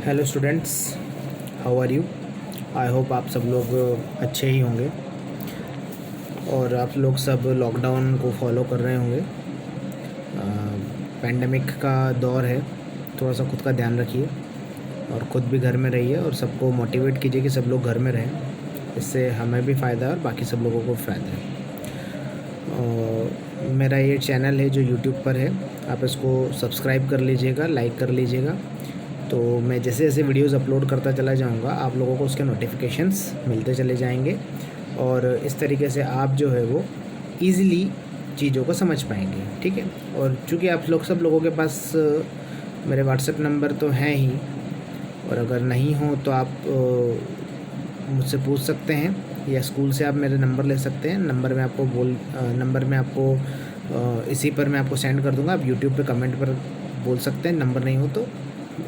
Hello students, how are you. I hope आप सब लोग अच्छे ही होंगे और आप लोग सब लॉकडाउन को फॉलो कर रहे होंगे। पैंडमिक का दौर है, थोड़ा सा खुद का ध्यान रखिए और ख़ुद भी घर में रहिए और सबको मोटिवेट कीजिए कि सब लोग घर में रहें। इससे हमें भी फ़ायदा है और बाकी सब लोगों को फ़ायदा है। मेरा ये चैनल है जो यूट्यूब पर है, आप इसको सब्सक्राइब कर लीजिएगा, लाइक कर लीजिएगा। तो मैं जैसे जैसे वीडियोज़ अपलोड करता चला जाऊंगा आप लोगों को उसके नोटिफिकेशंस मिलते चले जाएंगे और इस तरीके से आप जो है वो ईज़िली चीज़ों को समझ पाएंगे, ठीक है। और चूँकि आप लोग सब लोगों के पास मेरे व्हाट्सएप नंबर तो हैं ही, और अगर नहीं हो तो आप मुझसे पूछ सकते हैं या स्कूल से आप मेरे नंबर ले सकते हैं। नंबर में आपको इसी पर मैं आपको सेंड कर दूंगा। आप यूट्यूब पे कमेंट पर बोल सकते हैं, नंबर नहीं हो तो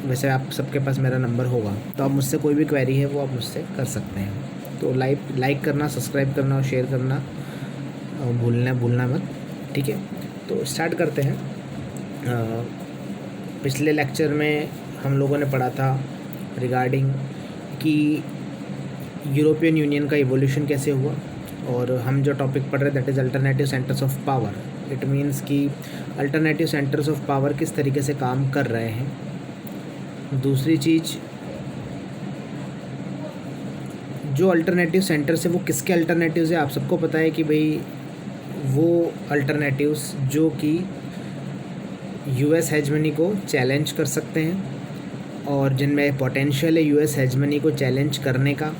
वैसे आप सबके पास मेरा नंबर होगा, तो आप मुझसे कोई भी क्वेरी है वो आप मुझसे कर सकते हैं। तो लाइक करना, सब्सक्राइब करना और शेयर करना भूलना मत, ठीक है। तो स्टार्ट करते हैं। पिछले लेक्चर में हम लोगों ने पढ़ा था रिगार्डिंग कि यूरोपियन यूनियन का इवोल्यूशन कैसे हुआ, और हम जो टॉपिक पढ़ रहे that is alternative centres of power. It means कि अल्टरनेटिव सेंटर्स ऑफ पावर किस तरीके से काम कर रहे हैं। दूसरी चीज़, जो अल्टरनेटिव सेंटर्स है वो किसके अल्टरनेटिव्स है। आप सबको पता है कि भाई वो अल्टरनेटिव्स जो कि यूएस हेजमनी को चैलेंज कर सकते हैं और जिनमें पोटेंशियल है यूएस हेजमनी को चैलेंज करने का।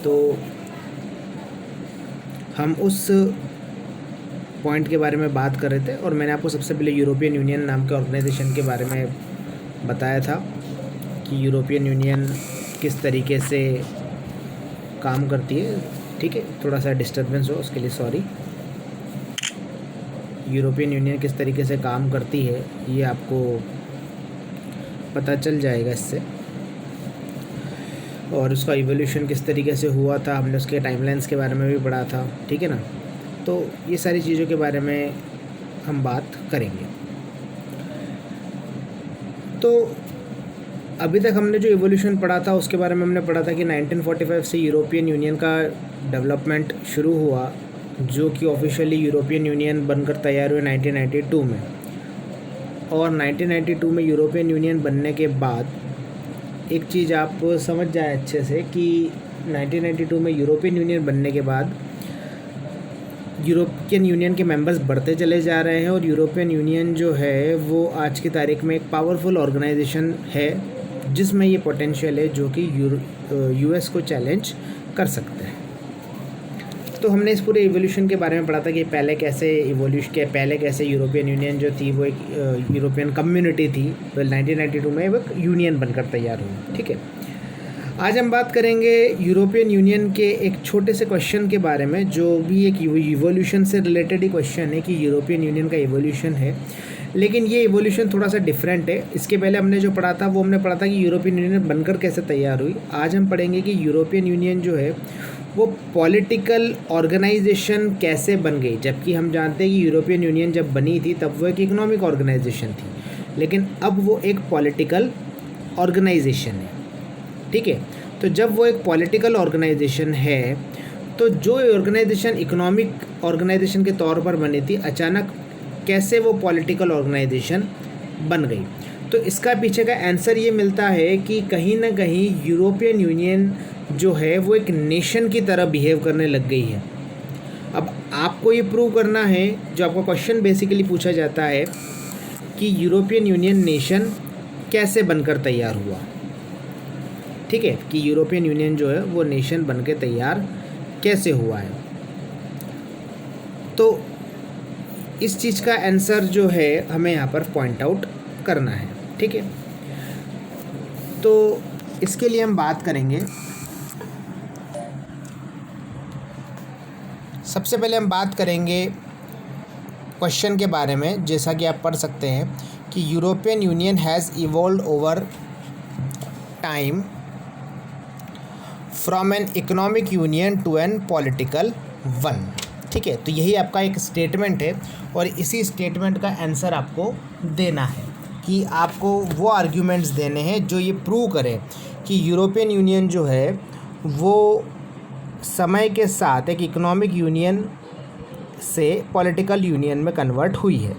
तो हम उस पॉइंट के बारे में बात कर रहे थे और मैंने आपको सबसे पहले यूरोपियन यूनियन नाम के ऑर्गेनाइजेशन के बारे में बताया था कि यूरोपियन यूनियन किस तरीके से काम करती है, ठीक है। थोड़ा सा डिस्टर्बेंस हो उसके लिए सॉरी। यूरोपियन यूनियन किस तरीके से काम करती है ये आपको पता चल जाएगा इससे, और उसका इवोल्यूशन किस तरीके से हुआ था, हमने उसके टाइमलाइंस के बारे में भी पढ़ा था, ठीक है ना। तो ये सारी चीज़ों के बारे में हम बात करेंगे। तो अभी तक हमने जो इवोल्यूशन पढ़ा था उसके बारे में हमने पढ़ा था कि 1945 से यूरोपियन यूनियन का डेवलपमेंट शुरू हुआ, जो कि ऑफिशियली यूरोपियन यूनियन बनकर तैयार हुए 1992 में। और 1992 में यूरोपियन यूनियन बनने के बाद एक चीज़ आप समझ जाए अच्छे से कि 1992 में यूरोपियन यूनियन बनने के बाद यूरोपियन यूनियन के मेंबर्स बढ़ते चले जा रहे हैं और यूरोपियन यूनियन जो है वो आज की तारीख में एक पावरफुल ऑर्गेनाइजेशन है जिसमें ये पोटेंशियल है जो कि यूएस को चैलेंज कर सकते हैं। तो हमने इस पूरे इवोल्यूशन के बारे में पढ़ा था कि पहले कैसे यूरोपियन यूनियन जो थी वो एक यूरोपियन कम्युनिटी थी, तो 1992 में वो यूनियन बनकर तैयार हुई, ठीक है। आज हम बात करेंगे यूरोपियन यूनियन के एक छोटे से क्वेश्चन के बारे में, जो भी एक इवोल्यूशन से रिलेटेड ही क्वेश्चन है कि यूरोपियन यूनियन का इवोल्यूशन है, लेकिन ये इवोल्यूशन थोड़ा सा डिफरेंट है। इसके पहले हमने जो पढ़ा था वो हमने पढ़ा था कि यूरोपियन यूनियन बनकर कैसे तैयार हुई। आज हम पढ़ेंगे कि यूरोपियन यूनियन जो है वो पॉलिटिकल ऑर्गेनाइजेशन कैसे बन गई, जबकि हम जानते हैं कि यूरोपियन यूनियन जब बनी थी तब वो एक इकोनॉमिक ऑर्गेनाइजेशन थी, लेकिन अब वो एक पॉलिटिकल ऑर्गेनाइजेशन है, ठीक है। तो जब वो एक पॉलिटिकल ऑर्गेनाइजेशन है तो जो ऑर्गेनाइजेशन इकोनॉमिक ऑर्गेनाइजेशन के तौर पर बनी थी, अचानक कैसे वो पॉलिटिकल ऑर्गेनाइजेशन बन गई। तो इसका पीछे का आंसर ये मिलता है कि कहीं ना कहीं यूरोपियन यूनियन जो है वो एक नेशन की तरह बिहेव करने लग गई है। अब आपको ये प्रूव करना है, जो आपका क्वेश्चन बेसिकली पूछा जाता है कि यूरोपियन यूनियन नेशन कैसे बनकर तैयार हुआ, ठीक है, कि यूरोपियन यूनियन जो है वो नेशन बनकर तैयार कैसे हुआ है। तो इस चीज़ का आंसर जो है हमें यहाँ पर पॉइंट आउट करना है, ठीक है। तो इसके लिए हम बात करेंगे, सबसे पहले हम बात करेंगे क्वेश्चन के बारे में। जैसा कि आप पढ़ सकते हैं कि European union has evolved over time from an economic union to an political one, ठीक है। तो यही आपका एक स्टेटमेंट है और इसी स्टेटमेंट का आंसर आपको देना है कि आपको वो आर्ग्यूमेंट्स देने हैं जो ये प्रूव करें कि यूरोपियन यूनियन जो है वो समय के साथ एक इकोनॉमिक यूनियन से पॉलिटिकल यूनियन में कन्वर्ट हुई है।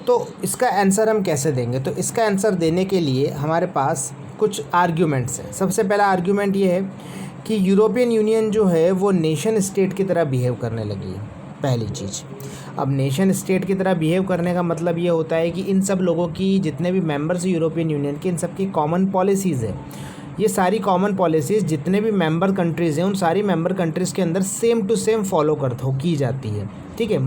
तो इसका आंसर हम कैसे देंगे? तो इसका आंसर देने के लिए हमारे पास कुछ आर्ग्यूमेंट्स हैं। सबसे पहला आर्ग्यूमेंट ये है कि यूरोपियन यूनियन जो है वो नेशन स्टेट की तरह बिहेव करने लगी है, पहली चीज़। अब नेशन स्टेट की तरह बिहेव करने का मतलब ये होता है कि इन सब लोगों की, जितने भी मेंबर्स हैं यूरोपियन यूनियन के, इन सब की कॉमन पॉलिसीज़ है। ये सारी कॉमन पॉलिसीज़ जितने भी मेंबर कंट्रीज़ हैं उन सारी मेंबर कंट्रीज़ के अंदर सेम टू सेम फॉलो की जाती है। ठीक है,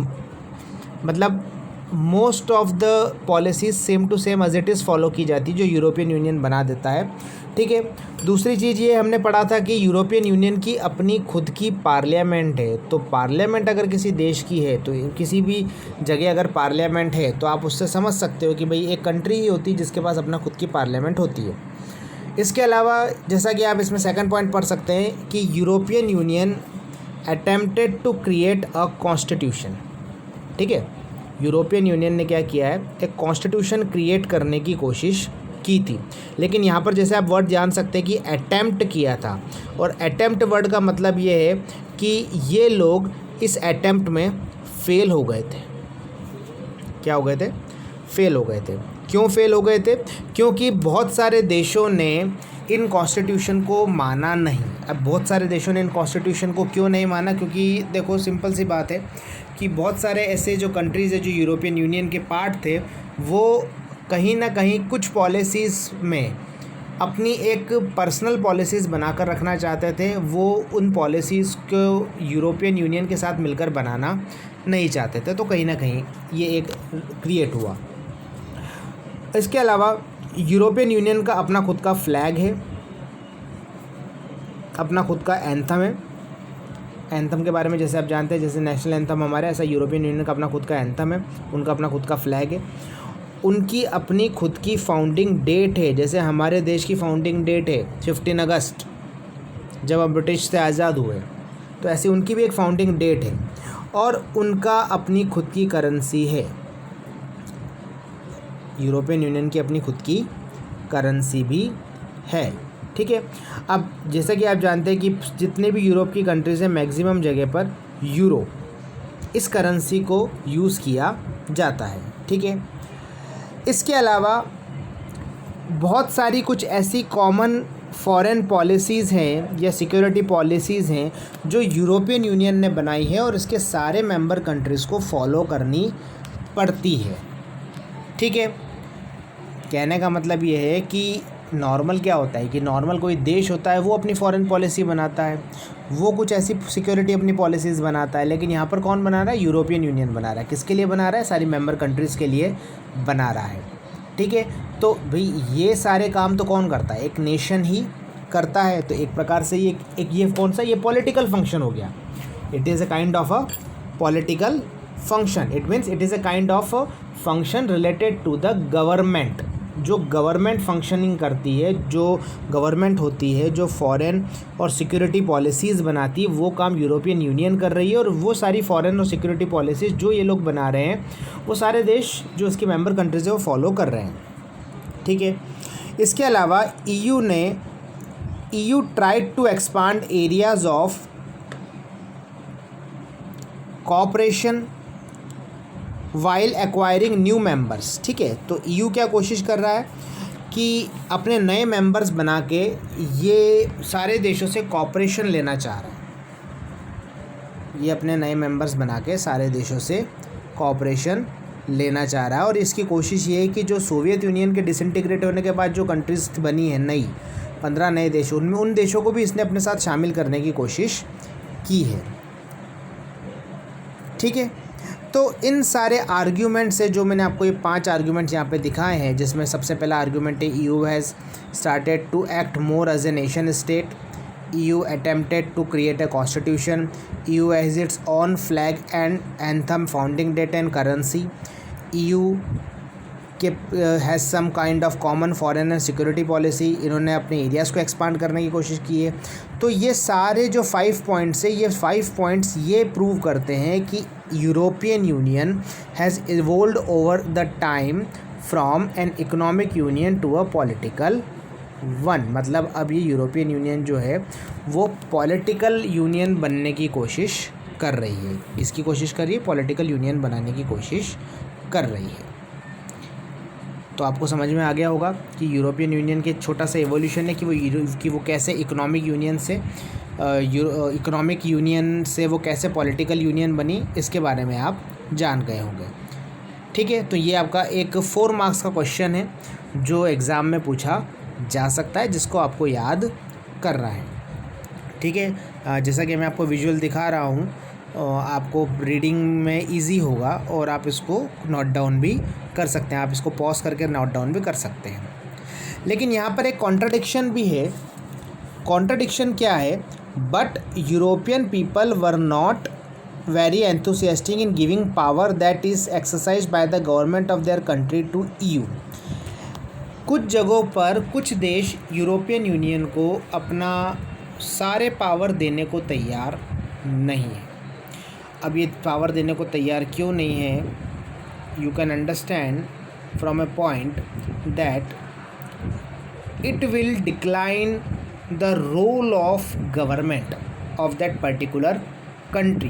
मतलब most of the policies same to same as it is follow की जाती है, जो यूरोपियन यूनियन बना देता है। ठीक है, दूसरी चीज़ ये हमने पढ़ा था कि यूरोपियन यूनियन की अपनी खुद की पार्लियामेंट है। तो पार्लियामेंट अगर किसी देश की है, तो किसी भी जगह अगर पार्लियामेंट है तो आप उससे समझ सकते हो कि भाई एक कंट्री ही होती है जिसके पास अपना खुद की पार्लियामेंट होती है। इसके अलावा जैसा कि आप इसमें सेकंड पॉइंट पढ़ सकते हैं कि European Union attempted to create a constitution. ठीक है, यूरोपियन यूनियन ने क्या किया है, एक कॉन्स्टिट्यूशन क्रिएट करने की कोशिश की थी। लेकिन यहाँ पर जैसे आप वर्ड जान सकते हैं कि अटेम्प्ट किया था, और अटेम्प्ट वर्ड का मतलब ये है कि ये लोग इस अटेम्प्ट में फेल हो गए थे। क्या हो गए थे? फेल हो गए थे। क्यों फेल हो गए थे? क्योंकि बहुत सारे देशों ने इन कॉन्स्टिट्यूशन को माना नहीं। अब बहुत सारे देशों ने इन कॉन्स्टिट्यूशन को क्यों नहीं माना? क्योंकि देखो सिंपल सी बात है कि बहुत सारे ऐसे जो कंट्रीज़ है जो यूरोपियन यूनियन के पार्ट थे, वो कहीं ना कहीं कुछ पॉलिसीज़ में अपनी एक पर्सनल पॉलिसीज़ बनाकर रखना चाहते थे। वो उन पॉलिसीज़ को यूरोपियन यूनियन के साथ मिलकर बनाना नहीं चाहते थे, तो कहीं ना कहीं ये एक क्रिएट हुआ। इसके अलावा यूरोपियन यूनियन का अपना खुद का फ्लैग है, अपना खुद का एंथम है। एंथम के बारे में जैसे आप जानते हैं, जैसे नेशनल एंथम हमारा, ऐसा यूरोपियन यूनियन का अपना खुद का एंथम है, उनका अपना खुद का फ्लैग है। उनकी अपनी खुद की फाउंडिंग डेट है। जैसे हमारे देश की फाउंडिंग डेट है 15 अगस्त, जब हम ब्रिटिश से आज़ाद हुए, तो ऐसे उनकी भी एक फाउंडिंग डेट है। और उनका अपनी खुद की करेंसी है। यूरोपियन यूनियन की अपनी खुद की करेंसी भी है। ठीक है, अब जैसा कि आप जानते हैं कि जितने भी यूरोप की कंट्रीज़ हैं, मैक्सिमम जगह पर यूरो, इस करेंसी को यूज़ किया जाता है। ठीक है, इसके अलावा बहुत सारी कुछ ऐसी कॉमन फॉरेन पॉलिसीज़ हैं या सिक्योरिटी पॉलिसीज़ हैं जो यूरोपियन यूनियन ने बनाई है और इसके सारे मेंबर कंट्रीज़ को फॉलो करनी पड़ती है। ठीक है, कहने का मतलब ये है कि नॉर्मल क्या होता है कि नॉर्मल कोई देश होता है वो अपनी फॉरेन पॉलिसी बनाता है, वो कुछ ऐसी सिक्योरिटी अपनी पॉलिसीज़ बनाता है। लेकिन यहाँ पर कौन बना रहा है? यूरोपियन यूनियन बना रहा है। किसके लिए बना रहा है? सारी मेंबर कंट्रीज़ के लिए बना रहा है। ठीक है, तो भाई ये सारे काम तो कौन करता है? एक नेशन ही करता है। तो एक प्रकार से ये कौन सा? ये पॉलिटिकल फंक्शन हो गया। It is a kind of a political function. It means it is a kind of function related to the government. जो गवर्नमेंट फंक्शनिंग करती है, जो गवर्नमेंट होती है, जो फॉरेन और सिक्योरिटी पॉलिसीज़ बनाती है, वो काम यूरोपियन यूनियन कर रही है। और वो सारी फॉरेन और सिक्योरिटी पॉलिसीज़ जो ये लोग बना रहे हैं, वो सारे देश जो इसके मेंबर कंट्रीज़ है वो फॉलो कर रहे हैं। ठीक है, इसके अलावा EU tried to expand areas of cooperation while acquiring new members. ठीक है, तो EU क्या कोशिश कर रहा है कि अपने नए मेंबर्स बना के ये सारे देशों से कोऑपरेशन लेना चाह रहा है। ये अपने नए मेंबर्स बना के सारे देशों से कोऑपरेशन लेना चाह रहा है। और इसकी कोशिश ये है कि जो सोवियत यूनियन के डिसइंटीग्रेट होने के बाद जो कंट्रीज़ बनी है नई 15 नए देश, उनमें उन देशों को भी इसने अपने साथ शामिल करने की कोशिश की है। ठीक है, तो इन सारे आर्ग्यूमेंट से जो मैंने आपको ये 5 आर्ग्यूमेंट्स यहाँ पे दिखाए हैं, जिसमें सबसे पहला आर्ग्यूमेंट है EU has started to act more as a nation state, EU attempted to create a constitution, EU has its own flag and anthem, founding date and currency, EU के has some kind of common foreign and security policy. इन्होंने अपने areas को expand करने की कोशिश की है। तो ये सारे जो 5 पॉइंट्स है, ये 5 पॉइंट्स ये प्रूव करते हैं कि European union has evolved over the time from an economic union to a political one. मतलब अब ये यूरोपियन यूनियन जो है वो पॉलिटिकल यूनियन बनने की कोशिश कर रही है, इसकी कोशिश कर रही है, पॉलिटिकल यूनियन बनाने की कोशिश कर रही है। तो आपको समझ में आ गया होगा कि यूरोपियन यूनियन के छोटा सा एवोल्यूशन है कि वो कैसे इकोनॉमिक यूनियन से वो कैसे पॉलिटिकल यूनियन बनी, इसके बारे में आप जान गए होंगे। ठीक है, तो ये आपका एक 4 मार्क्स का क्वेश्चन है जो एग्ज़ाम में पूछा जा सकता है, जिसको आपको याद करना है। ठीक है, जैसा कि मैं आपको विजुअल दिखा रहा हूँ, आपको रीडिंग में इजी होगा और आप इसको नोट डाउन भी कर सकते हैं, आप इसको पॉज करके नोट डाउन भी कर सकते हैं। लेकिन यहाँ पर एक कॉन्ट्रडिक्शन भी है। कॉन्ट्रडिक्शन क्या है? But European people were not very enthusiastic in giving power that is exercised by the government of their country to EU। कुछ जगहों पर कुछ देश यूरोपियन यूनियन को अपना सारे पावर देने को तैयार नहीं है। अब ये पावर देने को तैयार क्यों नहीं है? You can understand from a point that it will decline the role of government of that particular country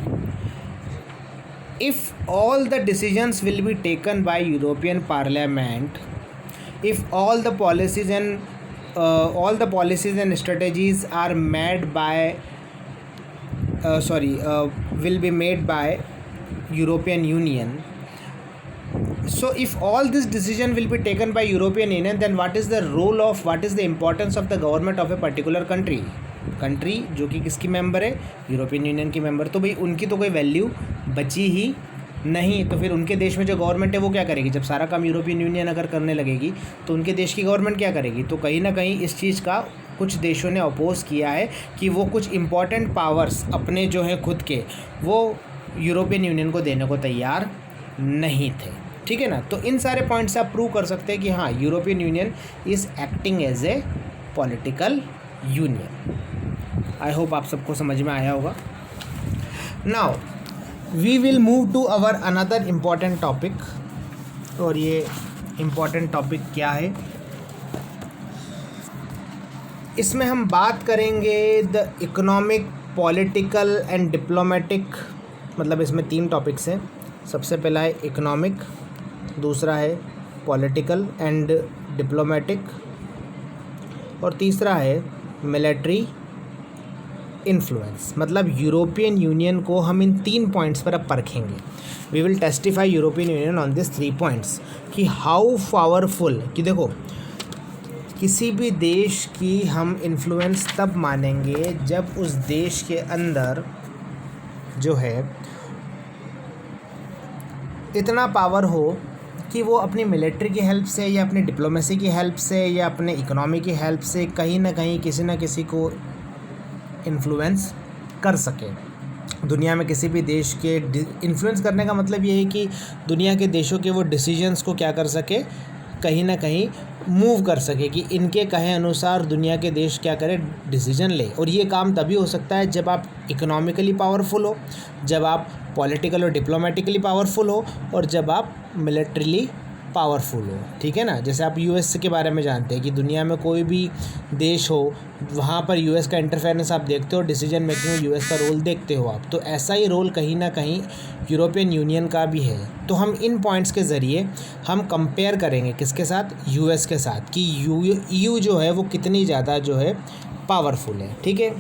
if all the decisions will be taken by European Parliament, if all the policies and strategies are made by will be made by European Union. So if all this decision will be taken by European Union, then what is the importance of the government of a particular country जो कि किसकी member है? European union की member. तो भाई उनकी तो कोई वैल्यू बची ही नहीं। तो फिर उनके देश में जो गवर्नमेंट है वो क्या करेगी? जब सारा काम यूरोपियन यूनियन अगर करने लगेगी तो उनके देश की गवर्नमेंट क्या करेगी? तो कहीं ना कहीं इस चीज़ का कुछ देशों ने अपोज किया है कि वो कुछ इम्पॉर्टेंट पावर्स अपने जो है खुद के, वो यूरोपियन यूनियन को देने को तैयार नहीं थे। ठीक है ना? तो इन सारे पॉइंट्स आप प्रूव कर सकते हैं कि हाँ, European Union is acting as a political union. I hope आप सबको समझ में आया होगा। Now we will move to our another important topic. और ये इम्पॉर्टेंट टॉपिक क्या है? इसमें हम बात करेंगे the economic, political and diplomatic. मतलब इसमें 3 टॉपिक्स हैं। सबसे पहला है इकोनॉमिक, दूसरा है पॉलिटिकल एंड डिप्लोमेटिक, और तीसरा है मिलिट्री इन्फ्लुएंस। मतलब यूरोपियन यूनियन को हम इन 3 पॉइंट्स पर अब परखेंगे। We will testify European union on this 3 points कि हाउ पावरफुल, कि देखो किसी भी देश की हम इन्फ्लुएंस तब मानेंगे जब उस देश के अंदर जो है इतना पावर हो कि वो अपनी मिलिट्री की हेल्प से या अपनी डिप्लोमेसी की हेल्प से या अपने इकोनॉमी की हेल्प से कहीं ना कहीं किसी ना किसी को इन्फ्लुएंस कर सके। दुनिया में किसी भी देश के इन्फ्लुएंस करने का मतलब ये है कि दुनिया के देशों के वो डिसीजंस को क्या कर सके, कहीं ना कहीं मूव कर सके, कि इनके कहे अनुसार दुनिया के देश क्या करें, डिसीजन ले। और ये काम तभी हो सकता है जब आप इकोनॉमिकली पावरफुल हो, जब आप पॉलिटिकल और डिप्लोमेटिकली पावरफुल हो, और जब आप मिलिट्रीली पावरफुल हो। ठीक है ना? जैसे आप यूएस के बारे में जानते हैं कि दुनिया में कोई भी देश हो वहाँ पर यूएस का इंटरफेरेंस आप देखते हो, डिसीजन मेकिंग में यूएस का रोल देखते हो आप। तो ऐसा ही रोल कहीं ना कहीं यूरोपियन यूनियन का भी है। तो हम इन पॉइंट्स के ज़रिए हम कंपेयर करेंगे किसके साथ? यूएस के साथ, कि ईयू जो है वो कितनी ज़्यादा जो है पावरफुल है। ठीक है,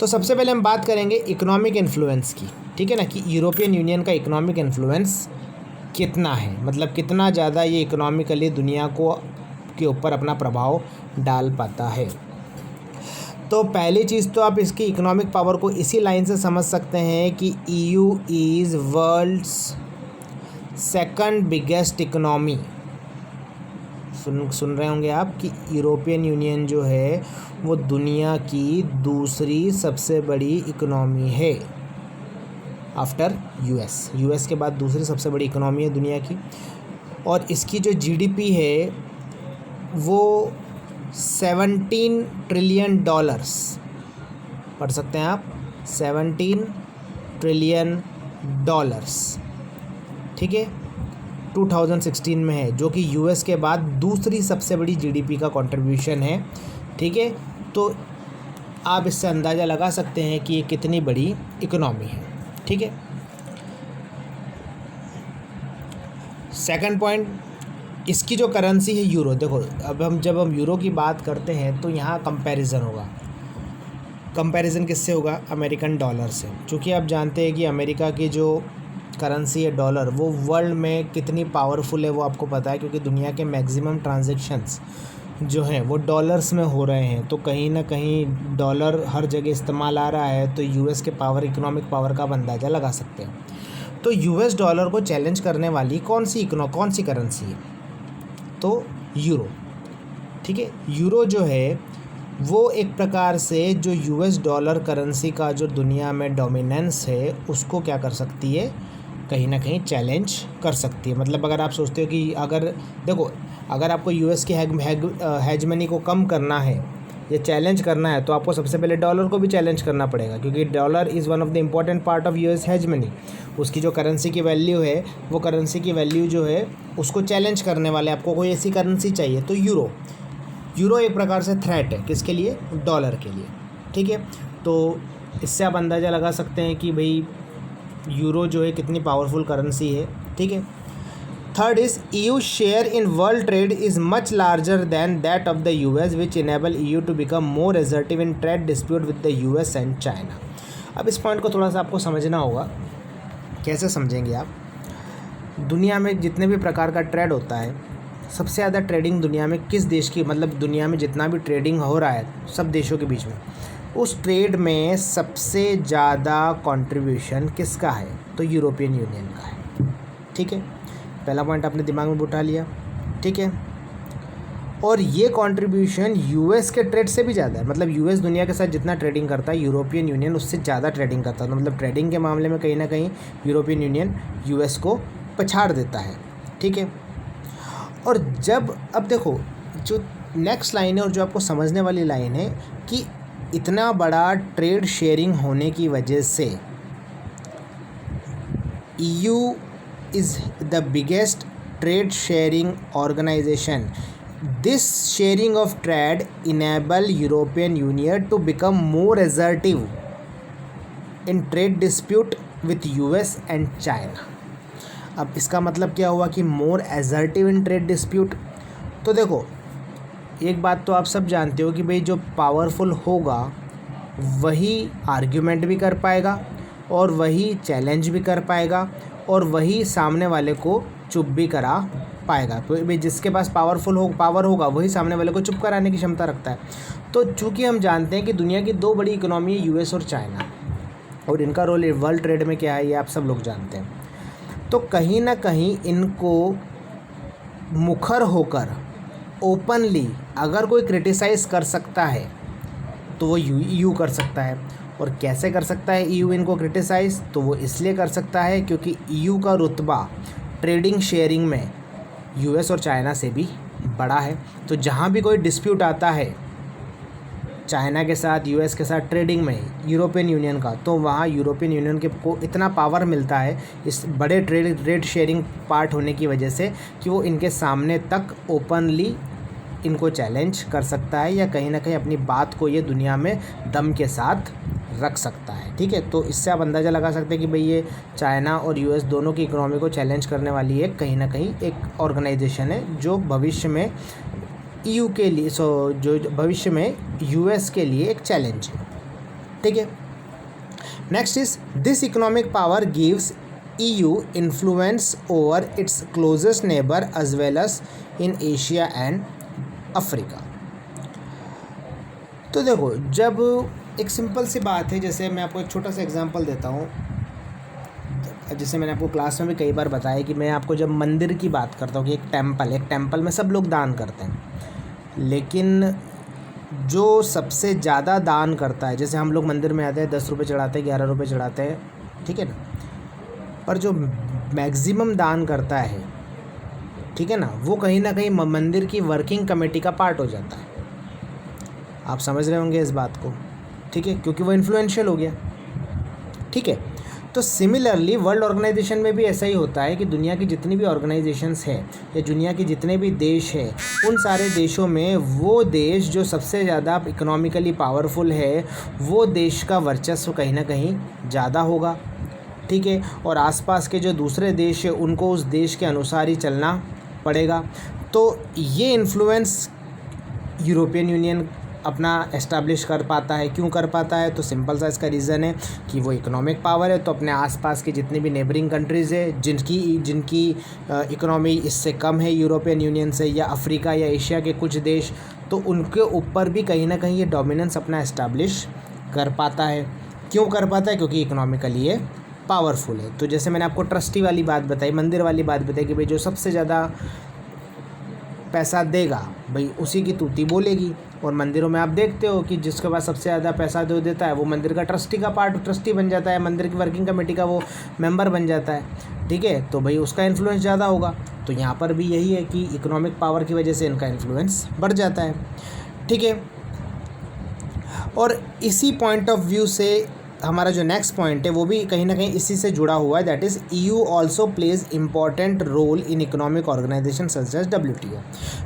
तो सबसे पहले हम बात करेंगे इकोनॉमिक इन्फ्लुएंस की। ठीक है ना, कि यूरोपियन यूनियन का इकोनॉमिक इन्फ्लुएंस कितना है, मतलब कितना ज़्यादा ये इकोनॉमिकली दुनिया को के ऊपर अपना प्रभाव डाल पाता है। तो पहली चीज़ तो आप इसकी इकोनॉमिक पावर को इसी लाइन से समझ सकते हैं कि EU is world's second biggest economy. सुन रहे होंगे आप कि यूरोपियन यूनियन जो है वो दुनिया की दूसरी सबसे बड़ी इकोनॉमी है आफ्टर यूएस के बाद दूसरी सबसे बड़ी इकोनॉमी है दुनिया की। और इसकी जो जीडीपी है वो 17 ट्रिलियन डॉलर्स, पढ़ सकते हैं आप, 17 ट्रिलियन डॉलर्स। ठीक है, 2016 में है, जो कि यूएस के बाद दूसरी सबसे बड़ी जीडीपी का कंट्रीब्यूशन है। ठीक है, तो आप इससे अंदाज़ा लगा सकते हैं कि ये कितनी बड़ी इकोनॉमी है। ठीक है, सेकंड पॉइंट, इसकी जो करेंसी है यूरो। देखो, अब जब हम यूरो की बात करते हैं तो यहाँ कंपैरिजन होगा। कंपैरिजन किससे होगा? अमेरिकन डॉलर से। क्योंकि आप जानते हैं कि अमेरिका की जो करेंसी है डॉलर, वो वर्ल्ड में कितनी पावरफुल है वो आपको पता है, क्योंकि दुनिया के मैक्सिमम ट्रांजैक्शंस जो हैं वो डॉलर्स में हो रहे हैं। तो कहीं ना कहीं डॉलर हर जगह इस्तेमाल आ रहा है, तो यूएस के पावर, इकोनॉमिक पावर का आप अंदाज़ा लगा सकते हैं। तो यूएस डॉलर को चैलेंज करने वाली कौन सी करेंसी है? तो यूरो। ठीक है, यूरो जो है वो एक प्रकार से जो यूएस डॉलर करेंसी का जो दुनिया में डोमिनेंस है उसको क्या कर सकती है? कहीं ना कहीं चैलेंज कर सकती है। मतलब अगर आप सोचते हो कि अगर आपको यूएस की हेजमनी को कम करना है या चैलेंज करना है, तो आपको सबसे पहले डॉलर को भी चैलेंज करना पड़ेगा, क्योंकि dollar is one of the important part of US hegemony. उसकी जो करेंसी की वैल्यू है, वो करेंसी की वैल्यू जो है उसको चैलेंज करने वाले आपको कोई ऐसी करेंसी चाहिए। तो यूरो एक प्रकार से थ्रेट है, किसके लिए? डॉलर के लिए। ठीक है, तो इससे आप अंदाज़ा लगा सकते हैं कि भाई यूरो जो है कितनी पावरफुल करेंसी है। ठीक है, third is EU share in world trade is much larger than that of the US, which enable EU to become more assertive in trade dispute with the US and China. अब इस point को थोड़ा सा आपको समझना होगा। कैसे समझेंगे आप? दुनिया में जितने भी प्रकार का ट्रेड होता है, सबसे ज़्यादा ट्रेडिंग दुनिया में किस देश की, मतलब दुनिया में जितना भी ट्रेडिंग हो रहा है सब देशों के बीच में, उस ट्रेड में सबसे ज़्यादा कंट्रीब्यूशन किसका है? तो यूरोपियन यूनियन का है। ठीक है, पहला पॉइंट आपने दिमाग में बिठा लिया। ठीक है, और ये कंट्रीब्यूशन यूएस के ट्रेड से भी ज़्यादा है। मतलब यूएस दुनिया के साथ जितना ट्रेडिंग करता है, यूरोपियन यूनियन उससे ज़्यादा ट्रेडिंग करता है। तो मतलब ट्रेडिंग के मामले में कहीं ना कहीं यूरोपियन यूनियन यूएस को पछाड़ देता है। ठीक है, और अब देखो, जो नेक्स्ट लाइन है और जो आपको समझने वाली लाइन है कि इतना बड़ा ट्रेड शेयरिंग होने की वजह से EU is the biggest trade sharing organization. This sharing of trade enable European Union to become more assertive in trade dispute with US and China. अब इसका मतलब क्या हुआ कि more assertive in trade dispute? तो देखो, एक बात तो आप सब जानते हो कि भाई जो पावरफुल होगा वही आर्ग्यूमेंट भी कर पाएगा और वही चैलेंज भी कर पाएगा और वही सामने वाले को चुप भी करा पाएगा। तो भाई जिसके पास पावर होगा वही सामने वाले को चुप कराने की क्षमता रखता है। तो चूँकि हम जानते हैं कि दुनिया की दो बड़ी इकोनॉमी है, यूएस और चाइना, और इनका रोल वर्ल्ड ट्रेड में क्या है ये आप सब लोग जानते हैं। तो कहीं ना कहीं इनको मुखर होकर ओपनली अगर कोई क्रिटिसाइज़ कर सकता है तो वो EU कर सकता है। और कैसे कर सकता है EU इनको क्रिटिसाइज़? तो वो इसलिए कर सकता है क्योंकि EU का रुतबा ट्रेडिंग शेयरिंग में US और चाइना से भी बड़ा है। तो जहाँ भी कोई डिस्प्यूट आता है चाइना के साथ, US के साथ ट्रेडिंग में यूरोपियन यूनियन का, तो वहाँ यूरोपियन यूनियन के को इतना पावर मिलता है इस बड़े ट्रेड शेयरिंग पार्ट होने की वजह से कि वो इनके सामने तक ओपनली इनको चैलेंज कर सकता है या कहीं ना कहीं अपनी बात को ये दुनिया में दम के साथ रख सकता है। ठीक है, तो इससे आप अंदाज़ा लगा सकते हैं कि भाई ये चाइना और US दोनों की इकोनॉमी को चैलेंज करने वाली एक कहीं ना कहीं एक ऑर्गेनाइजेशन है जो भविष्य में EU के लिए जो भविष्य में US के लिए एक चैलेंज है। ठीक है, next is this economic power gives EU influence over its closest neighbour as well as in Asia and Africa. तो देखो, जब एक सिंपल सी बात है, जैसे मैं आपको एक छोटा सा एग्जांपल देता हूँ। जैसे मैंने आपको क्लास में भी कई बार बताया कि मैं आपको जब मंदिर की बात करता हूँ कि एक टेम्पल में सब लोग दान करते हैं, लेकिन जो सबसे ज़्यादा दान करता है, जैसे हम लोग मंदिर में आते हैं 10 रुपये चढ़ाते हैं, 11 रुपये चढ़ाते हैं, ठीक है ना, पर जो मैक्सिमम दान करता है, ठीक है ना, वो कहीं ना कहीं मंदिर की वर्किंग कमेटी का पार्ट हो जाता है। आप समझ रहे होंगे इस बात को, ठीक है, क्योंकि वो इन्फ्लुएंशियल हो गया। ठीक है, तो सिमिलरली वर्ल्ड ऑर्गेनाइजेशन में भी ऐसा ही होता है कि दुनिया की जितनी भी ऑर्गेनाइजेशंस है या दुनिया के जितने भी देश हैं, उन सारे देशों में वो देश जो सबसे ज़्यादा इकोनॉमिकली पावरफुल है, वो देश का वर्चस्व कहीं ना कहीं ज़्यादा होगा, ठीक है। और आसपास के जो दूसरे देश हैं उनको उस देश के अनुसार ही चलना पड़ेगा। तो ये इन्फ्लुएंस यूरोपियन यूनियन अपना एस्टैब्लिश कर पाता है। क्यों कर पाता है? तो सिंपल सा इसका रीज़न है कि वो इकोनॉमिक पावर है, तो अपने आसपास की जितनी भी नेबरिंग कंट्रीज़ है जिनकी इकोनॉमी इससे कम है यूरोपियन यूनियन से, या अफ्रीका या एशिया के कुछ देश, तो उनके ऊपर भी कहीं ना कहीं ये डोमिनेंस अपना एस्टैब्लिश कर पाता है। क्यों कर पाता है? क्योंकि इकोनॉमिकली ये पावरफुल है। तो जैसे मैंने आपको ट्रस्टी वाली बात बताई, मंदिर वाली बात बताई कि भाई जो सबसे ज़्यादा पैसा देगा भाई उसी की तूती बोलेगी। और मंदिरों में आप देखते हो कि जिसके पास सबसे ज़्यादा पैसा दे देता है वो मंदिर का ट्रस्टी का ट्रस्टी बन जाता है, मंदिर की वर्किंग कमेटी का वो मेंबर बन जाता है, ठीक है। तो भाई उसका इन्फ्लुएंस ज़्यादा होगा। तो यहाँ पर भी यही है कि इकोनॉमिक पावर की वजह से इनका इन्फ्लुएंस बढ़ जाता है, ठीक है। और इसी पॉइंट ऑफ व्यू से हमारा जो नेक्स्ट पॉइंट है वो भी कहीं ना कहीं इसी से जुड़ा हुआ है, that is EU also plays important role in economic organization such as WTO।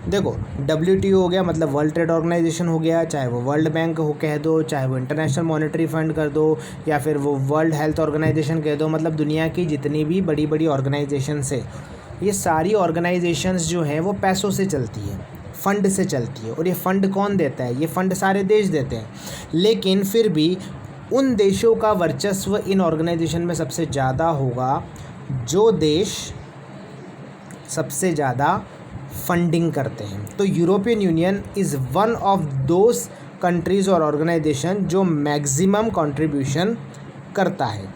देखो WTO हो गया मतलब वर्ल्ड ट्रेड ऑर्गेनाइजेशन हो गया, चाहे वो वर्ल्ड बैंक हो कह दो, चाहे वो इंटरनेशनल मॉनेटरी फंड कर दो, या फिर वो वर्ल्ड हेल्थ ऑर्गेनाइजेशन कह दो, मतलब दुनिया की जितनी भी बड़ी बड़ी ऑर्गेनाइजेशंस है, ये सारी ऑर्गेनाइजेशंस जो हैं वो पैसों से चलती है, फ़ंड से चलती है। और ये फ़ंड कौन देता है? ये फ़ंड सारे देश देते हैं, लेकिन फिर भी उन देशों का वर्चस्व इन ऑर्गेनाइजेशन में सबसे ज़्यादा होगा जो देश सबसे ज़्यादा फंडिंग करते हैं। तो European Union is one of those countries और ऑर्गेनाइजेशन जो मैक्सिमम कंट्रीब्यूशन करता है,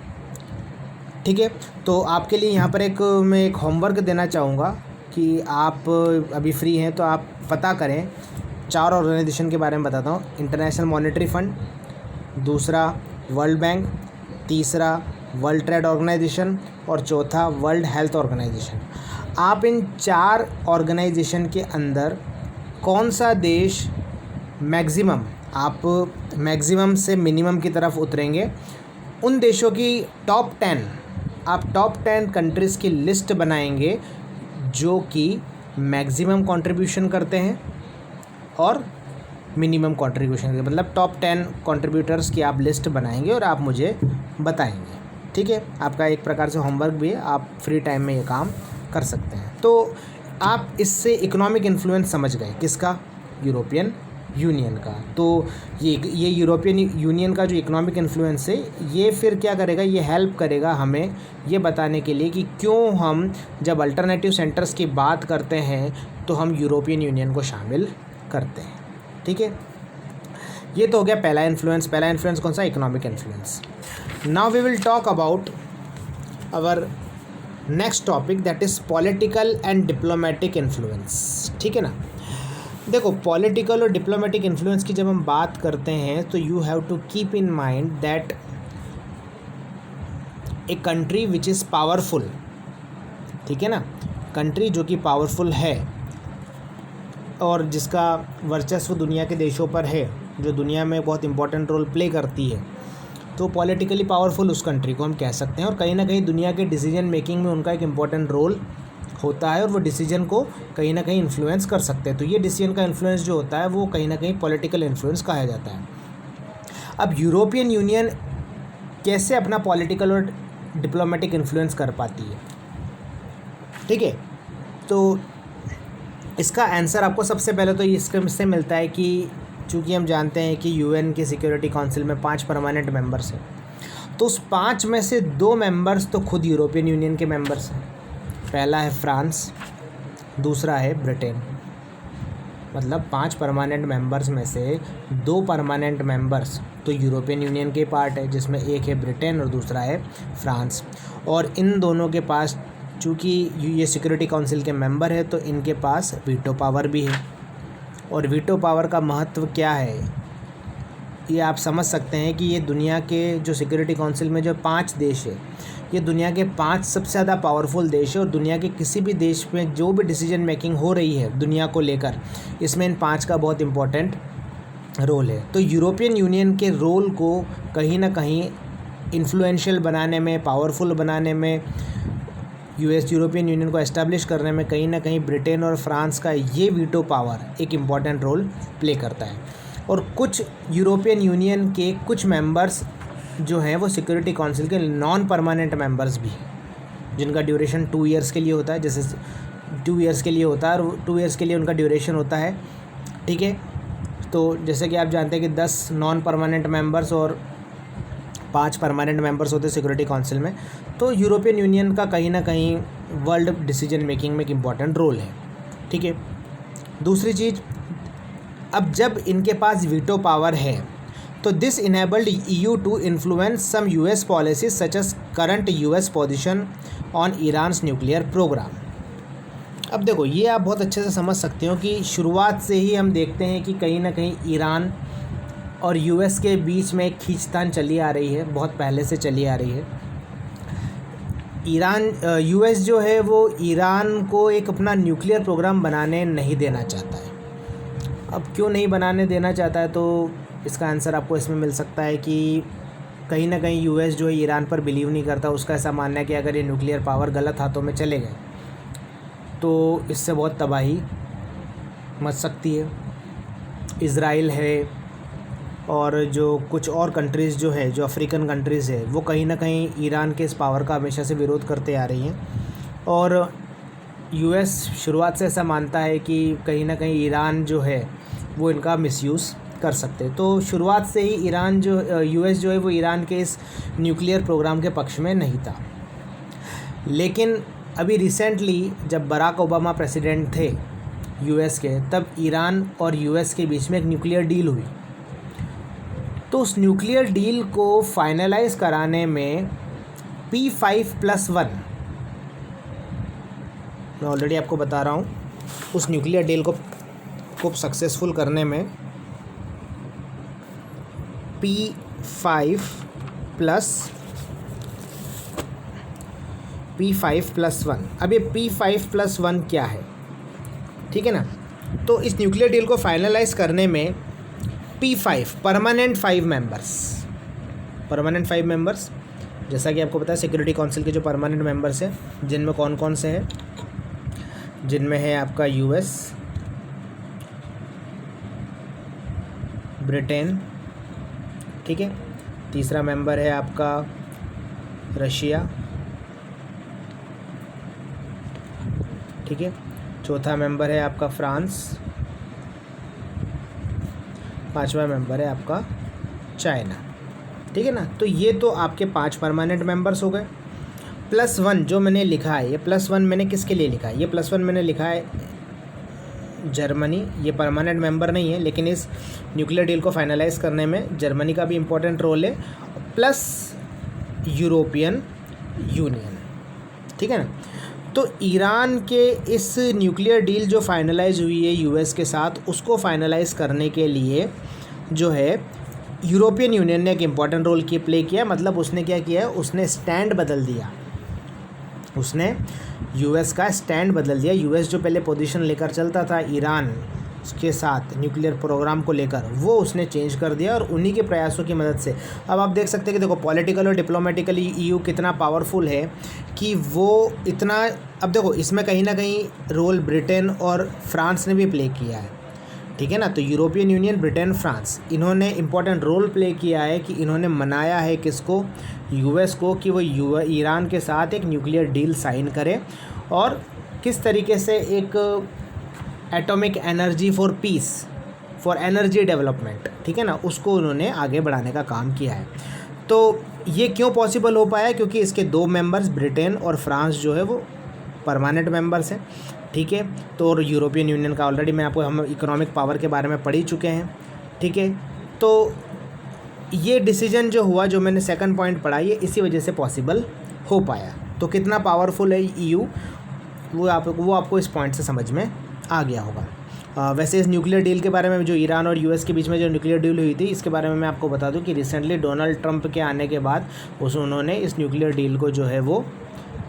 ठीक है। तो आपके लिए यहाँ पर मैं एक होमवर्क देना चाहूँगा कि आप अभी फ्री हैं तो आप पता करें। 4 ऑर्गेनाइजेशन के बारे में बताता हूँ। इंटरनेशनल मॉनेटरी फंड, दूसरा वर्ल्ड बैंक, तीसरा वर्ल्ड ट्रेड ऑर्गेनाइजेशन और चौथा वर्ल्ड हेल्थ ऑर्गेनाइजेशन। आप इन 4 ऑर्गेनाइजेशन के अंदर कौन सा देश मैक्सिमम, आप मैक्सिमम से मिनिमम की तरफ उतरेंगे, उन देशों की टॉप 10, आप टॉप 10 कंट्रीज़ की लिस्ट बनाएंगे जो कि मैक्सिमम कंट्रीब्यूशन करते हैं और मिनिमम कंट्रीब्यूशन के, मतलब टॉप 10 कंट्रीब्यूटर्स की आप लिस्ट बनाएंगे और आप मुझे बताएंगे, ठीक है। आपका एक प्रकार से होमवर्क भी है, आप फ्री टाइम में ये काम कर सकते हैं। तो आप इससे इकोनॉमिक इन्फ्लुएंस समझ गए, किसका? यूरोपियन यूनियन का। तो ये यूरोपियन यूनियन का जो इकोनॉमिक इन्फ्लुएंस है, ये फिर क्या करेगा? ये हेल्प करेगा हमें ये बताने के लिए कि क्यों हम जब अल्टरनेटिव सेंटर्स की बात करते हैं तो हम यूरोपियन यूनियन को शामिल करते हैं, ठीक है। ये तो हो गया पहला इन्फ्लुएंस। पहला इन्फ्लुएंस कौन सा? Economic influence. Now we will talk about our next topic, that is political and diplomatic influence, ठीक है ना। देखो, पॉलिटिकल और डिप्लोमेटिक इन्फ्लुएंस की जब हम बात करते हैं तो you have to keep in mind that a country which is powerful, ठीक है ना, कंट्री जो कि पावरफुल है और जिसका वर्चस्व दुनिया के देशों पर है, जो दुनिया में बहुत इंपॉर्टेंट रोल प्ले करती है, तो पॉलिटिकली पावरफुल उस कंट्री को हम कह सकते हैं। और कहीं ना कहीं दुनिया के डिसीजन मेकिंग में उनका एक इम्पॉर्टेंट रोल होता है और वो डिसीजन को कहीं ना कहीं इन्फ्लुएंस कर सकते हैं। तो ये डिसीजन का इन्फ्लुएंस जो होता है वो कहीं ना कहीं पॉलिटिकल इन्फ्लुएंस कहा जाता है। अब यूरोपियन यूनियन कैसे अपना पॉलिटिकल और डिप्लोमेटिक इन्फ्लुएंस कर पाती है, ठीक है। तो इसका आंसर आपको सबसे पहले तो इससे मिलता है कि चूँकि हम जानते हैं कि UN की सिक्योरिटी काउंसिल में 5 परमानेंट मेंबर्स हैं, तो उस 5 में से 2 मेंबर्स तो खुद यूरोपियन यूनियन के मेंबर्स हैं। पहला है फ्रांस, दूसरा है ब्रिटेन। मतलब 5 परमानेंट मेंबर्स में से 2 परमानेंट मेंबर्स तो यूरोपियन यूनियन के पार्ट है, जिसमें एक है ब्रिटेन और दूसरा है फ्रांस। और इन दोनों के पास, चूँकि ये सिक्योरिटी काउंसिल के मेंबर है, तो इनके पास वीटो पावर भी है। और वीटो पावर का महत्व क्या है ये आप समझ सकते हैं कि ये दुनिया के जो सिक्योरिटी काउंसिल में जो 5 देश है, ये दुनिया के 5 सबसे ज़्यादा पावरफुल देश है। और दुनिया के किसी भी देश में जो भी डिसीजन मेकिंग हो रही है दुनिया को लेकर, इसमें इन 5 का बहुत इम्पोर्टेंट रोल है। तो यूरोपियन यूनियन के रोल को कहीं ना कहीं इन्फ्लुएंशियल बनाने में, पावरफुल बनाने में, यूरोपियन यूनियन को एस्टेब्लिश करने में कहीं ना कहीं ब्रिटेन और फ्रांस का ये वीटो पावर एक इम्पॉर्टेंट रोल प्ले करता है। और कुछ यूरोपियन यूनियन के कुछ मेंबर्स जो हैं वो सिक्योरिटी काउंसिल के नॉन परमानेंट मेंबर्स भी, जिनका ड्यूरेशन 2 ईयर्स के लिए होता है, जैसे 2 ईयर्स के लिए होता है और 2 ईयर्स के लिए उनका ड्यूरेशन होता है, ठीक है। तो जैसे कि आप जानते हैं कि 10 नॉन परमानेंट मेंबर्स और 5 परमानेंट मेंबर्स होते हैं सिक्योरिटी काउंसिल में। तो यूरोपियन यूनियन का कहीं ना कहीं वर्ल्ड डिसीजन मेकिंग में एक इम्पॉर्टेंट रोल है, ठीक है। दूसरी चीज़, अब जब इनके पास वीटो पावर है तो this enabled EU to influence some US policies such as current US position on Iran's nuclear programme. अब देखो, ये आप बहुत अच्छे से समझ सकते हो कि शुरुआत से ही हम देखते हैं कि कहीं ना कहीं ईरान और US के बीच में एक खींचतान चली आ रही है, बहुत पहले से चली आ रही है। US जो है वो ईरान को एक अपना न्यूक्लियर प्रोग्राम बनाने नहीं देना चाहता है। अब क्यों नहीं बनाने देना चाहता है, तो इसका आंसर आपको इसमें मिल सकता है कि कहीं ना कहीं US जो है ईरान पर बिलीव नहीं करता। उसका ऐसा मानना है कि अगर ये न्यूक्लियर पावर गलत हाथों में चले गए तो इससे बहुत तबाही मच सकती है। इज़राइल है और जो कुछ और कंट्रीज़ जो है, जो अफ्रीकन कंट्रीज़ है, वो कहीं ना कहीं ईरान के इस पावर का हमेशा से विरोध करते आ रही हैं। और US शुरुआत से ऐसा मानता है कि कहीं ना कहीं ईरान जो है वो इनका मिसयूज़ कर सकते हैं। तो शुरुआत से ही US जो है वो ईरान के इस न्यूक्लियर प्रोग्राम के पक्ष में नहीं था। लेकिन अभी रिसेंटली जब बराक ओबामा प्रेसिडेंट थे US के, तब ईरान और US के बीच में एक न्यूक्लियर डील हुई। तो उस न्यूक्लियर डील को फाइनलाइज कराने में P5+1, मैं ऑलरेडी आपको बता रहा हूँ, उस न्यूक्लियर डील को सक्सेसफुल करने में P5+1। अब ये P5+1 क्या है, ठीक है ना। तो इस न्यूक्लियर डील को फाइनलाइज करने में P5 परमानेंट 5 मेंबर्स, जैसा कि आपको पता है सिक्योरिटी काउंसिल के जो परमानेंट मेंबर्स हैं, जिनमें कौन कौन से हैं, जिनमें है आपका US, ब्रिटेन, ठीक है। तीसरा मेंबर है आपका रशिया, ठीक है। चौथा मेंबर है आपका फ्रांस, पांचवा मेंबर है आपका चाइना, ठीक है ना। तो ये तो आपके 5 परमानेंट मेंबर्स हो गए। +1 जो मैंने लिखा है, ये +1 मैंने किसके लिए लिखा है, ये +1 मैंने लिखा है जर्मनी। ये परमानेंट मेंबर नहीं है, लेकिन इस न्यूक्लियर डील को फाइनलाइज करने में जर्मनी का भी इम्पोर्टेंट रोल है, प्लस यूरोपियन यूनियन, ठीक है ना। तो ईरान के इस न्यूक्लियर डील जो फाइनलाइज हुई है US के साथ, उसको फाइनलाइज करने के लिए जो है यूरोपियन यूनियन ने एक इम्पॉर्टेंट रोल प्ले किया। मतलब उसने क्या किया है, उसने स्टैंड बदल दिया, उसने US का स्टैंड बदल दिया। US जो पहले पोजीशन लेकर चलता था ईरान के साथ न्यूक्लियर प्रोग्राम को लेकर, वो उसने चेंज कर दिया। और उन्हीं के प्रयासों की मदद से अब आप देख सकते हैं कि देखो पॉलिटिकल और डिप्लोमेटिकली EU कितना पावरफुल है कि वो इतना, अब देखो इसमें कहीं ना कहीं रोल ब्रिटेन और फ्रांस ने भी प्ले किया है, ठीक है ना। तो यूरोपियन यूनियन, ब्रिटेन, फ्रांस, इन्होंने इम्पोर्टेंट रोल प्ले किया है कि इन्होंने मनाया है किसको, US को, कि वो ईरान के साथ एक न्यूक्लियर डील साइन करे और किस तरीके से एक atomic energy for piece, for energy development, ठीक है ना, उसको उन्होंने आगे बढ़ाने का काम किया है। तो ये क्यों पॉसिबल हो पाया, क्योंकि इसके 2 मेंबर्स ब्रिटेन और फ्रांस जो है वो परमानेंट मेंबर्स हैं, ठीक है। तो और यूरोपियन यूनियन का ऑलरेडी हम इकोनॉमिक पावर के बारे में पढ़ ही चुके हैं, ठीक है। तो ये डिसीजन जो हुआ, जो मैंने सेकंड पॉइंट पढ़ा, ये इसी वजह से पॉसिबल हो पाया। तो कितना पावरफुल है EU, वो आपको इस पॉइंट से समझ में आ गया होगा। वैसे इस न्यूक्लियर डील के बारे में, जो ईरान और US के बीच में जो न्यूक्लियर डील हुई थी, इसके बारे में मैं आपको बता दूं कि रिसेंटली डोनाल्ड ट्रंप के आने के बाद उन्होंने इस न्यूक्लियर डील को जो है वो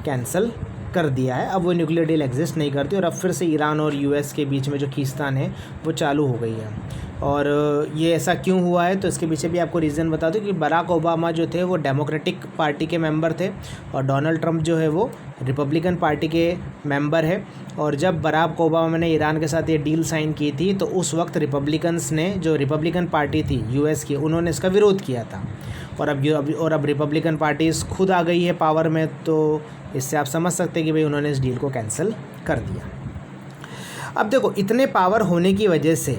कैंसिल कर दिया है। अब वो न्यूक्लियर डील एग्जिस्ट नहीं करती और अब फिर से ईरान और US के बीच में जो खींचतान है वो चालू हो गई है। और ये ऐसा क्यों हुआ है तो इसके पीछे भी आपको रीज़न बता दूं कि बराक ओबामा जो थे वो डेमोक्रेटिक पार्टी के मेंबर थे और डोनाल्ड ट्रंप जो है वो रिपब्लिकन पार्टी के मेंबर है। और जब बराक ओबामा ने ईरान के साथ ये डील साइन की थी तो उस वक्त रिपब्लिकन्स ने, जो रिपब्लिकन पार्टी थी यूएस की, उन्होंने इसका विरोध किया था। और अब रिपब्लिकन पार्टी खुद आ गई है पावर में, तो इससे आप समझ सकते हैं कि भाई उन्होंने इस डील को कैंसिल कर दिया। अब देखो, इतने पावर होने की वजह से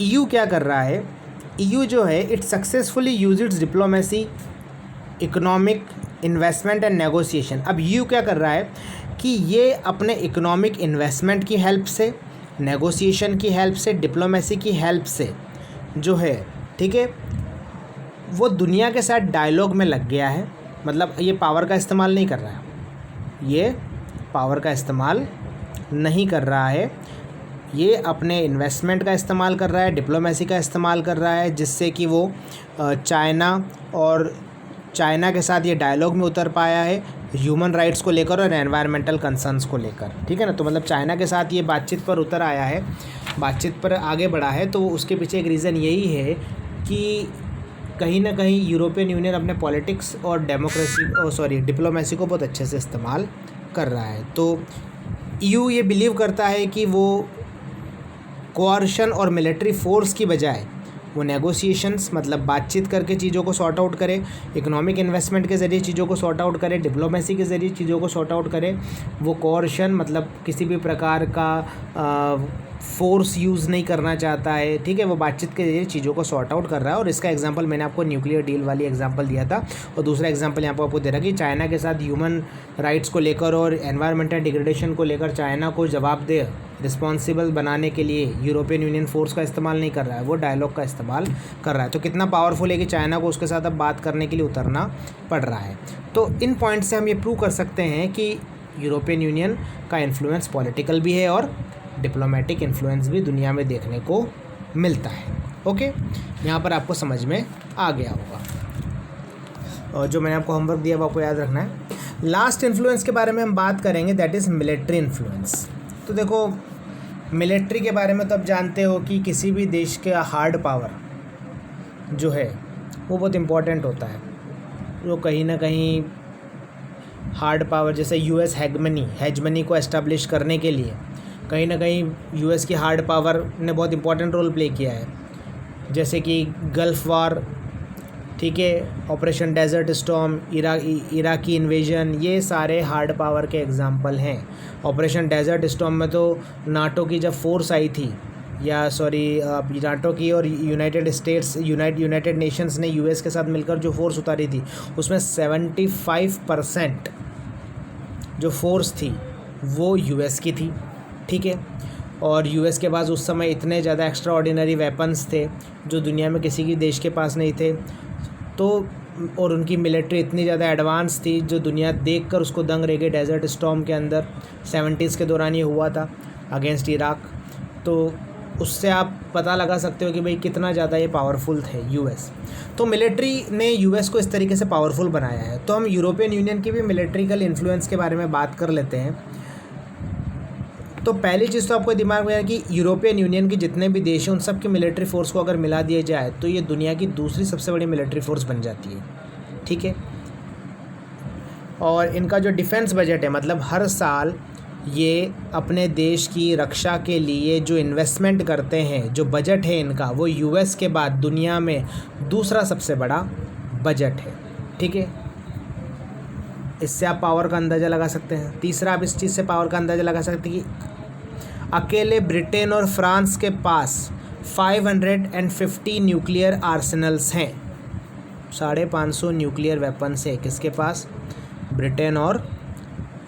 ईयू क्या कर रहा है, ईयू जो है it successfully use it's diplomacy, economic, investment and negotiation. अब ईयू क्या कर रहा है कि ये अपने इकोनॉमिक इन्वेस्टमेंट की हेल्प से, नेगोशिएशन की हेल्प से, डिप्लोमेसी की हेल्प से जो है, ठीक है, वो दुनिया के साथ डायलॉग में लग गया है। मतलब ये पावर का इस्तेमाल नहीं कर रहा है, ये पावर का इस्तेमाल नहीं कर रहा है, ये अपने इन्वेस्टमेंट का इस्तेमाल कर रहा है, डिप्लोमेसी का इस्तेमाल कर रहा है, जिससे कि वो चाइना के साथ ये डायलॉग में उतर पाया है ह्यूमन राइट्स को लेकर और एनवायरमेंटल कंसर्न्स को लेकर, ठीक है ना। तो मतलब चाइना के साथ ये बातचीत पर उतर आया है, बातचीत पर आगे बढ़ा है। तो उसके पीछे एक रीज़न यही है कि कहीं ना कहीं यूरोपियन यूनियन अपने पॉलिटिक्स और डिप्लोमेसी को बहुत अच्छे से इस्तेमाल कर रहा है। तो ईयू ये बिलीव करता है कि वो कोऑर्शन और मिलिट्री फोर्स की बजाय वो नेगोशिएशंस, मतलब बातचीत करके चीज़ों को सॉर्ट आउट करे, इकोनॉमिक इन्वेस्टमेंट के ज़रिए चीज़ों को सॉर्ट आउट करे, डिप्लोमेसी के ज़रिए चीज़ों को सॉर्ट आउट करे। वो कोऑर्शन मतलब किसी भी प्रकार का फोर्स यूज़ नहीं करना चाहता है, ठीक है, वो बातचीत के जरिए चीज़ों को सॉर्ट आउट कर रहा है। और इसका एग्जांपल मैंने आपको न्यूक्लियर डील वाली एग्जांपल दिया था, और दूसरा एग्जांपल यहाँ पर आपको दे रहा कि चाइना के साथ ह्यूमन राइट्स को लेकर और एनवायरमेंटल डिग्रेडेशन को लेकर चाइना को जवाबदेह, रिस्पॉन्सिबल बनाने के लिए यूरोपियन यूनियन फोर्स का इस्तेमाल नहीं कर रहा है, वो डायलॉग का इस्तेमाल कर रहा है। तो कितना पावरफुल है कि चाइना को उसके साथ अब बात करने के लिए उतरना पड़ रहा है। तो इन पॉइंट से हम ये प्रूव कर सकते हैं कि यूरोपियन यूनियन का इन्फ्लुएंस पॉलिटिकल भी है और डिप्लोमेटिक इन्फ्लुएंस भी दुनिया में देखने को मिलता है। ओके, यहाँ पर आपको समझ में आ गया होगा। और जो मैंने आपको होमवर्क दिया वो आपको याद रखना है। लास्ट इन्फ्लुएंस के बारे में हम बात करेंगे, दैट इज़ मिलिट्री इन्फ्लुएंस। तो देखो, मिलिट्री के बारे में तो आप जानते हो कि किसी भी देश का हार्ड पावर जो है वो बहुत इम्पोर्टेंट होता है। जो कहीं ना कहीं हार्ड पावर, जैसे यूएस हेजमनी को एस्टेब्लिश करने के लिए कहीं ना कहीं यूएस की हार्ड पावर ने बहुत इंपॉर्टेंट रोल प्ले किया है। जैसे कि गल्फ़ वार, ठीक है, operation desert storm, Iraqi invasion, ये सारे हार्ड पावर के एग्जांपल हैं। ऑपरेशन डेजर्ट स्टॉर्म में तो नाटो की जब फोर्स आई थी, नाटो की और यूनाइटेड नेशंस ने यूएस के साथ मिलकर जो फोर्स उतारी थी, उसमें 75% जो फोर्स थी वो यूएस की थी, ठीक है। और यूएस के पास उस समय इतने ज़्यादा एक्स्ट्रा ऑर्डिनरी वेपन्स थे जो दुनिया में किसी की देश के पास नहीं थे। तो और उनकी मिलिट्री इतनी ज़्यादा एडवांस थी जो दुनिया देखकर उसको दंग रह गई। डेजर्ट स्टॉर्म के अंदर 70s के दौरान ये हुआ था अगेंस्ट इराक। तो उससे आप पता लगा सकते हो कि भाई कितना ज़्यादा ये पावरफुल थे यूएस। तो मिलिट्री ने यूएस को इस तरीके से पावरफुल बनाया है। तो हम यूरोपियन यूनियन की भी मिलिट्रिकल इन्फ्लुएंस के बारे में बात कर लेते हैं। तो पहली चीज़ तो आपको दिमाग में है कि यूरोपियन यूनियन के जितने भी देश हैं उन सब की मिलिट्री फोर्स को अगर मिला दिया जाए तो ये दुनिया की दूसरी सबसे बड़ी मिलिट्री फोर्स बन जाती है, ठीक है। और इनका जो डिफेंस बजट है, मतलब हर साल ये अपने देश की रक्षा के लिए जो इन्वेस्टमेंट करते हैं, जो बजट है इनका, वो यूएस के बाद दुनिया में दूसरा सबसे बड़ा बजट है, ठीक है। इससे आप पावर का अंदाज़ा लगा सकते हैं। तीसरा, आप इस चीज़ से पावर का अंदाज़ा लगा सकते हैं कि अकेले ब्रिटेन और फ्रांस के पास 550 न्यूक्लियर आर्सेनल्स हैं। 550 न्यूक्लियर वेपन्स है किसके पास? ब्रिटेन और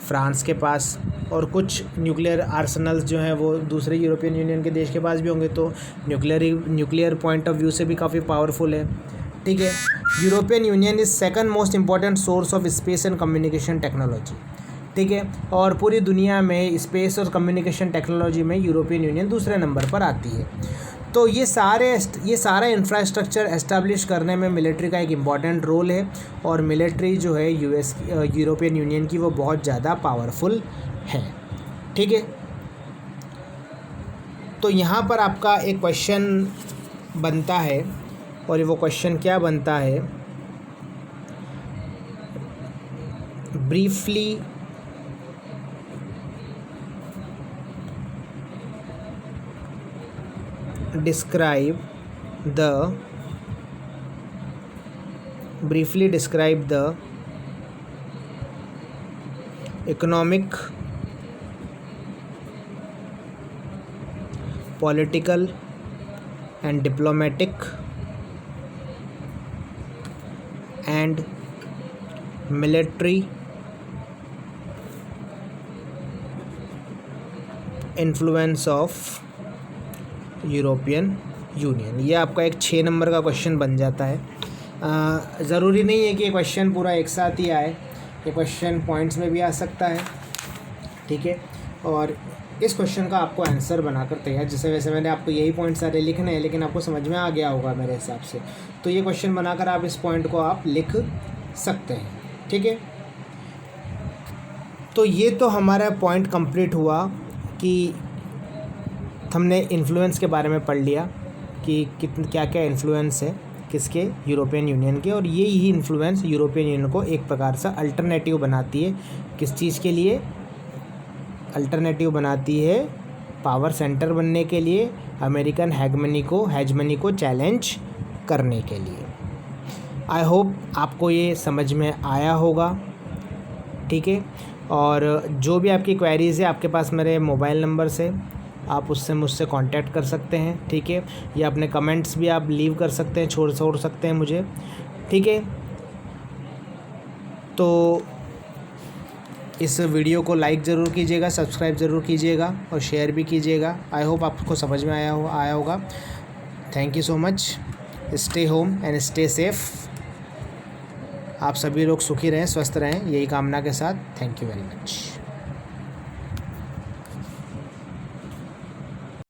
फ्रांस के पास। और कुछ न्यूक्लियर आर्सेनल्स जो हैं वो दूसरे यूरोपियन यूनियन के देश के पास भी होंगे। तो न्यूक्लियर पॉइंट ऑफ व्यू से भी काफ़ी पावरफुल है, ठीक है। European Union is second most important source of space and communication technology, ठीक है। और पूरी दुनिया में स्पेस और कम्युनिकेशन टेक्नोलॉजी में यूरोपियन यूनियन दूसरे नंबर पर आती है। तो ये सारा इंफ्रास्ट्रक्चर एस्टैब्लिश करने में मिलिट्री का एक इम्पॉर्टेंट रोल है। और मिलिट्री जो है यूरोपियन यूनियन की वो बहुत ज़्यादा पावरफुल है, ठीक है। तो यहाँ पर आपका एक क्वेश्चन बनता है, और वो क्वेश्चन क्या बनता है, briefly describe the economic, political and diplomatic and military influence of European union. ये आपका एक 6 नंबर का क्वेश्चन बन जाता है। ज़रूरी नहीं है कि ये क्वेश्चन पूरा एक साथ ही आए, ये क्वेश्चन पॉइंट्स में भी आ सकता है, ठीक है। और इस क्वेश्चन का आपको आंसर बनाकर तैयार, जैसे वैसे मैंने आपको यही पॉइंट सारे लिखने हैं, लेकिन आपको समझ में आ गया होगा मेरे हिसाब से, तो ये क्वेश्चन बनाकर आप इस पॉइंट को आप लिख सकते हैं, ठीक है। तो ये तो हमारा पॉइंट कंप्लीट हुआ कि हमने इन्फ्लुएंस के बारे में पढ़ लिया कि क्या क्या इन्फ्लुएंस है किसके, यूरोपियन यूनियन के, और ये ही इन्फ्लुएंस यूरोपियन यूनियन को एक प्रकार से अल्टरनेटिव बनाती है। किस चीज़ के लिए अल्टरनेटिव बनाती है? पावर सेंटर बनने के लिए, अमेरिकन हेगमनी को चैलेंज करने के लिए। आई होप आपको ये समझ में आया होगा, ठीक है। और जो भी आपकी क्वेरीज़ है, आपके पास मेरे मोबाइल नंबर से आप उससे मुझसे कांटेक्ट कर सकते हैं, ठीक है। या अपने कमेंट्स भी आप लीव कर सकते हैं, छोड़ सकते हैं मुझे, ठीक है। तो इस वीडियो को लाइक ज़रूर कीजिएगा, सब्सक्राइब ज़रूर कीजिएगा और शेयर भी कीजिएगा। आई होप आपको समझ में आया होगा। Thank you so much. Stay home and stay safe. आप सभी लोग सुखी रहें, स्वस्थ रहें, यही कामना के साथ। Thank you very much.